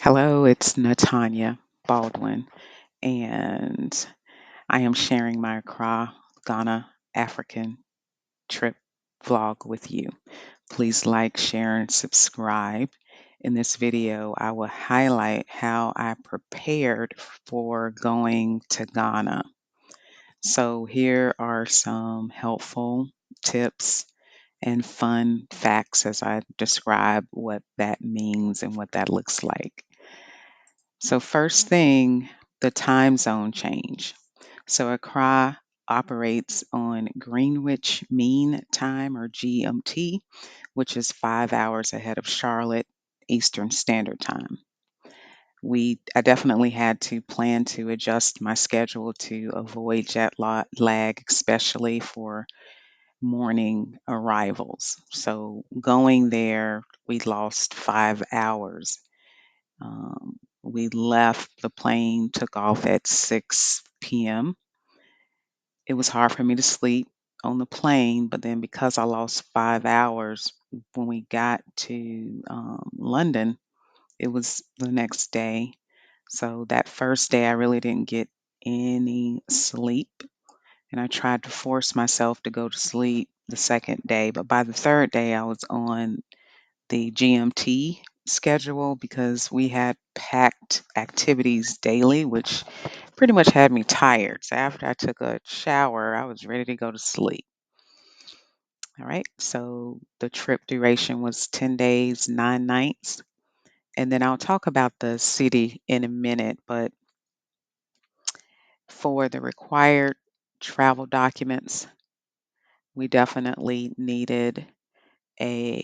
Hello, it's Natanya Baldwin, and I am sharing my Accra, Ghana, African trip vlog with you. Please like, share, and subscribe. In this video, I will highlight how I prepared for going to Ghana. So, here are some helpful tips and fun facts as I describe what that means and what that looks like. So, first thing, the time zone change. So, Accra operates on Greenwich Mean Time or GMT, which is 5 hours ahead of Charlotte Eastern Standard Time. I definitely had to plan to adjust my schedule to avoid lag, especially for morning arrivals. So, going there, we lost 5 hours. We left, the plane took off at 6 p.m. It was hard for me to sleep on the plane, but then because I lost 5 hours when we got to London, it was the next day. So that first day, I really didn't get any sleep. And I tried to force myself to go to sleep the second day. But by the third day, I was on the GMT schedule because we had packed activities daily, which pretty much had me tired. So after I took a shower, I was ready to go to sleep. All right. So the trip duration was 10 days, 9 nights. And then I'll talk about the city in a minute. But for the required travel documents, we definitely needed a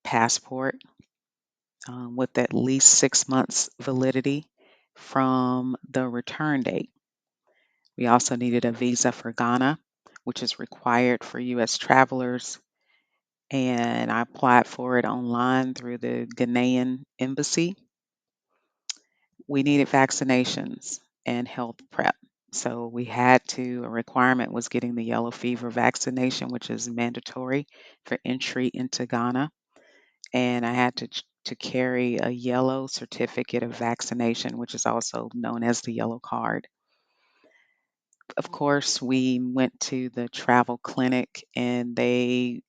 passport with at least 6 months validity from the return date. We also needed a visa for Ghana, which is required for U.S. travelers. And I applied for it online through the Ghanaian embassy. We needed vaccinations and health prep. So a requirement was getting the yellow fever vaccination, which is mandatory for entry into Ghana. And I had to carry a yellow certificate of vaccination, which is also known as the yellow card. Of course, we went to the travel clinic and they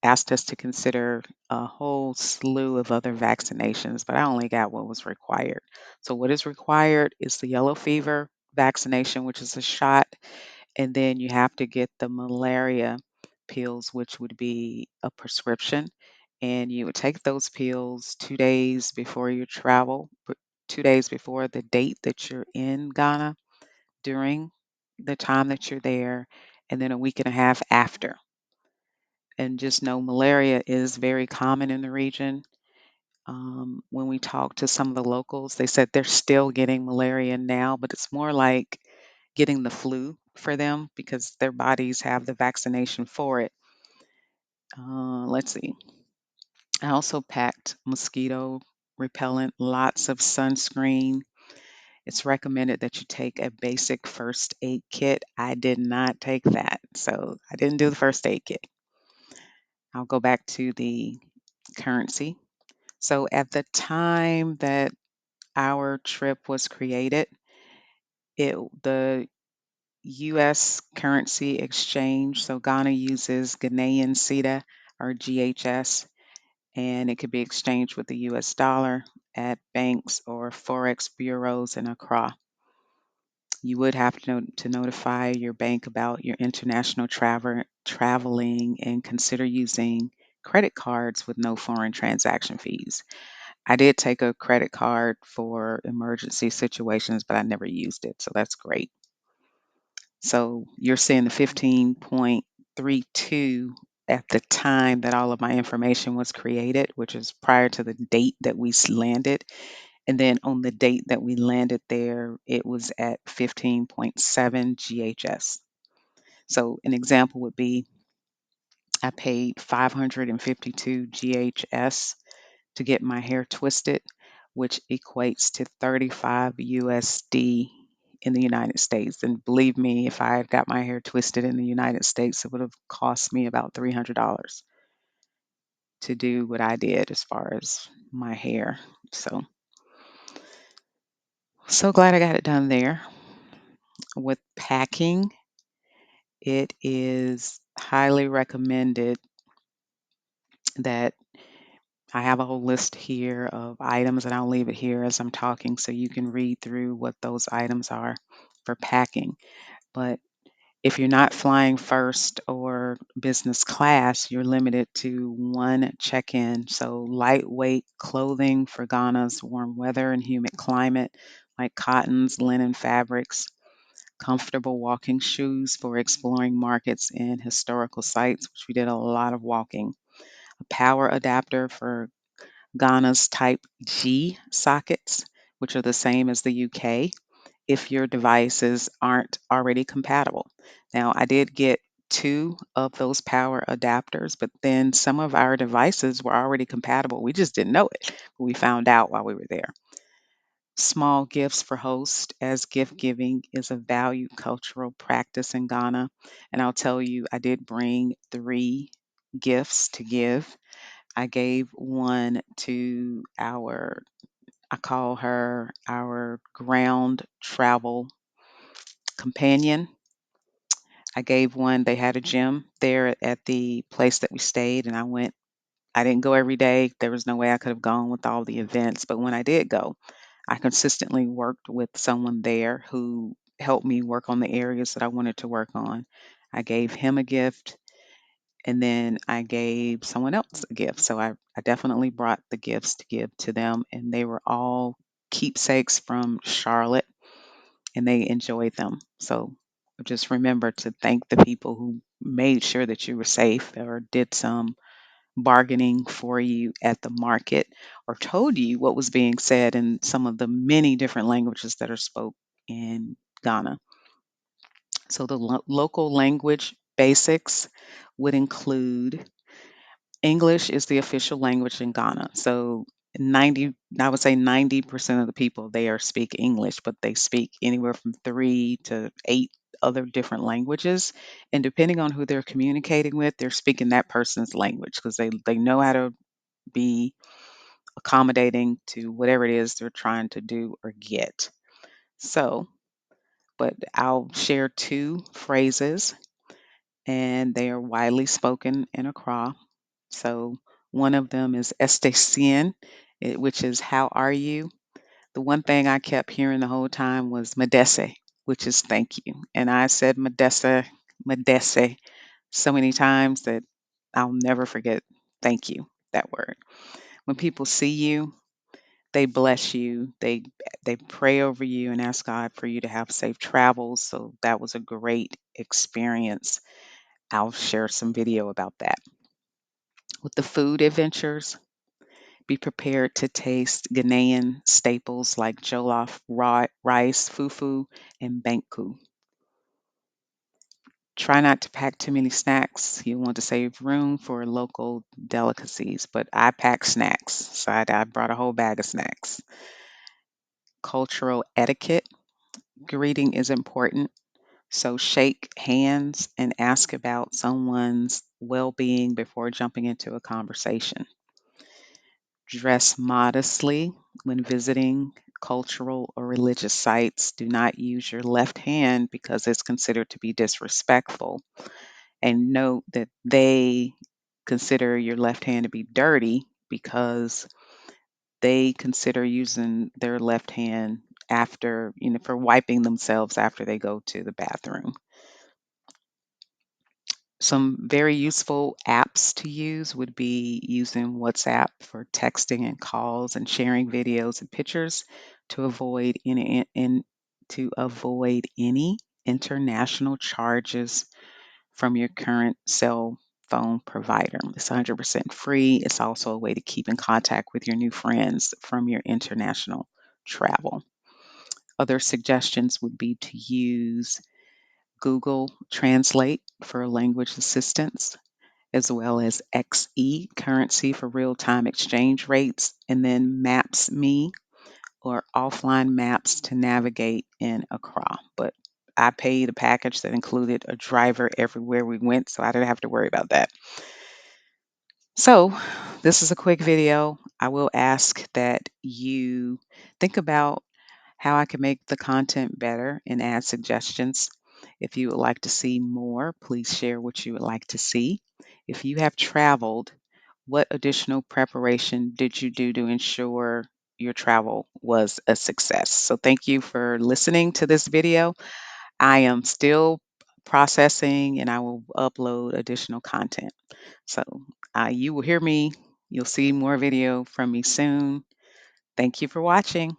asked us to consider a whole slew of other vaccinations, but I only got what was required. So, what is required is the yellow fever vaccination, which is a shot, and then you have to get the malaria pills, which would be a prescription. And you would take those pills 2 days before you travel, 2 days before the date that you're in Ghana, during the time that you're there, and then a week and a half after. And just know malaria is very common in the region. When we talked to some of the locals, they said they're still getting malaria now, but it's more like getting the flu for them because their bodies have the vaccination for it. Let's see. I also packed mosquito repellent, lots of sunscreen. It's recommended that you take a basic first aid kit. I did not take that, so I didn't do the first aid kit. I'll go back to the currency. So at the time that our trip was created, the US currency exchange, so Ghana uses Ghanaian Cedi or GHS, and it could be exchanged with the US dollar at banks or forex bureaus in Accra. You would have to notify your bank about your international traveling and consider using credit cards with no foreign transaction fees. I did take a credit card for emergency situations, but I never used it, so that's great. So you're seeing the 15.32 at the time that all of my information was created, which is prior to the date that we landed. And then on the date that we landed there, it was at 15.7 GHS. So an example would be I paid 552 GHS to get my hair twisted, which equates to 35 USD in the United States. And believe me, if I had got my hair twisted in the United States, it would have cost me about $300 to do what I did as far as my hair. So So glad I got it done there. With packing, it is highly recommended that I have a whole list here of items, and I'll leave it here as I'm talking so you can read through what those items are for packing. But if you're not flying first or business class, you're limited to one check in. So, lightweight clothing for Ghana's warm weather and humid climate, like cottons, linen fabrics, comfortable walking shoes for exploring markets and historical sites, which we did a lot of walking, a power adapter for Ghana's Type G sockets, which are the same as the UK, if your devices aren't already compatible. Now, I did get two of those power adapters, but then some of our devices were already compatible. We just didn't know it. We found out while we were there. Small gifts for hosts, as gift giving is a valued cultural practice in Ghana. And I'll tell you, I did bring three gifts to give. I gave one to I call her our ground travel companion. I gave one, they had a gym there at the place that we stayed, and I didn't go every day. There was no way I could have gone with all the events, but when I did go, I consistently worked with someone there who helped me work on the areas that I wanted to work on. I gave him a gift, and then I gave someone else a gift. So I definitely brought the gifts to give to them, and they were all keepsakes from Charlotte, and they enjoyed them. So just remember to thank the people who made sure that you were safe or did some bargaining for you at the market or told you what was being said in some of the many different languages that are spoke in Ghana. So the local language basics would include English is the official language in Ghana. So I would say 90% of the people there speak English, but they speak anywhere from 3 to 8 other different languages. And depending on who they're communicating with, they're speaking that person's language because they know how to be accommodating to whatever it is they're trying to do or get. So, but I'll share two phrases, and they are widely spoken in Accra. So one of them is Estecien, which is how are you? The one thing I kept hearing the whole time was Medese, which is thank you. And I said Medese, Medese so many times that I'll never forget thank you, that word. When people see you, they bless you. They pray over you and ask God for you to have safe travels. So that was a great experience. I'll share some video about that. With the food adventures, be prepared to taste Ghanaian staples like jollof rice, fufu, and banku. Try not to pack too many snacks. You want to save room for local delicacies, but I pack snacks. So I brought a whole bag of snacks. Cultural etiquette. Greeting is important. So shake hands and ask about someone's well being before jumping into a conversation. Dress modestly when visiting cultural or religious sites. Do not use your left hand because it's considered to be disrespectful. And note that they consider your left hand to be dirty because they consider using their left hand after, for wiping themselves after they go to the bathroom. Some very useful apps to use would be using WhatsApp for texting and calls and sharing videos and pictures to avoid any international charges from your current cell phone provider. It's 100% free. It's also a way to keep in contact with your new friends from your international travel. Other suggestions would be to use Google Translate for language assistance, as well as XE currency for real time exchange rates, and then Maps.me or offline maps to navigate in Accra. But I paid a package that included a driver everywhere we went, so I didn't have to worry about that. So, this is a quick video. I will ask that you think about how I can make the content better and add suggestions. If you would like to see more, please share what you would like to see. If you have traveled, what additional preparation did you do to ensure your travel was a success? So, thank you for listening to this video. I am still processing and I will upload additional content. So, you will hear me, you'll see more video from me soon. Thank you for watching.